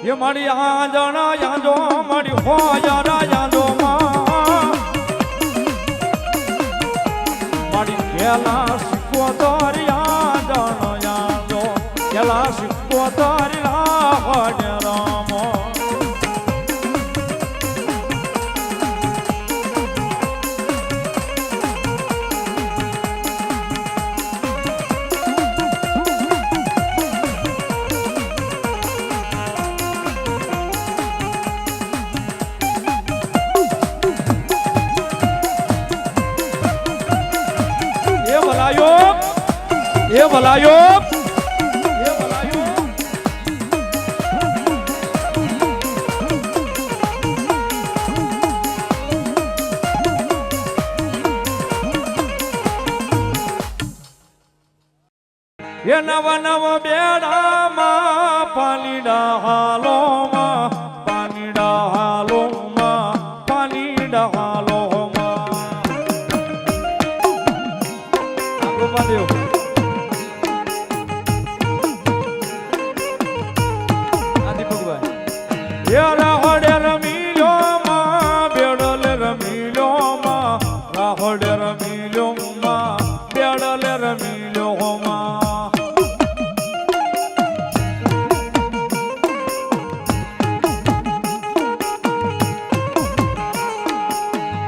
એ મારી આંજણા યાંજો મારી હોયારા યાંજો મારી કેલા શીખવો તોરી આંજણા યાંજો કેલા શીખવો તોરી રાહડે રામો એ ભલાયો એ નવ નવ બેડામાં પાણીડા હાલોમાં પાણીડા હાલોમાં પાણીડા હાલોમાં દેવ રાહડે રમીલો માં બેડલ રમીલો માં રાહડે રમીલો માં બેડલ રમીલો માં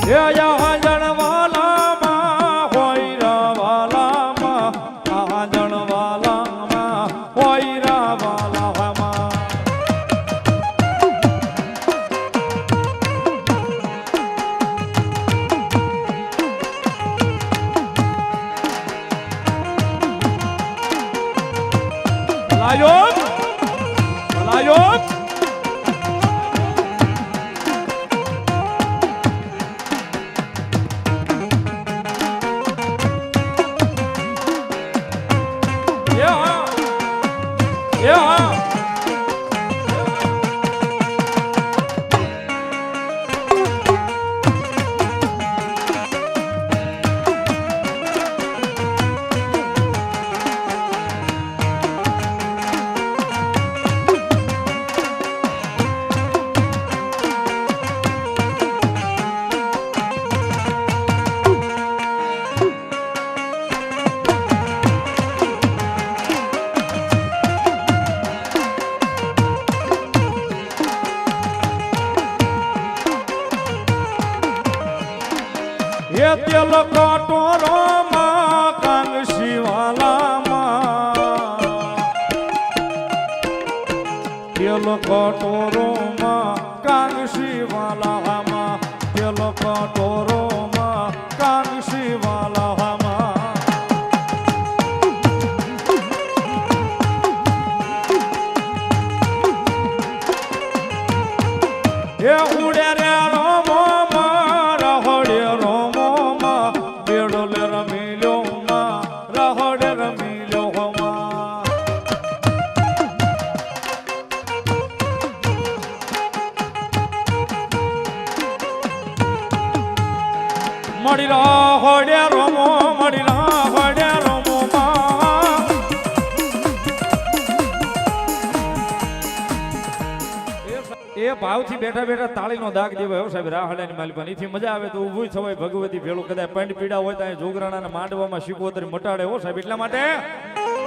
એ આંજણ વાલા માં હોયરા વાલા માં આંજણ વાલા માં હોયરા વાલા માં Layop ये तेल कटोरो माँ कांगसी वाला माँ तेल कटोरो माँ कांगसी वाला माँ तेल कटोरो माँ कांगसी वाला माँ ये उड़े रे रोमो મળી રાહડે રોમો મળી રાહડે રોમો એ ભાવથી બેઠા બેઠા તાળીનો દાગ દેવાય સાહેબ રાહડાની માલિપાની થી મજા આવે તો ઊભું થવાય ભગવતી ભેળું કદાચ પંડ પીડા હોય તો જોગરાણા માંડવામાં શીખોતરી મટાડે હો સાહેબ એટલા માટે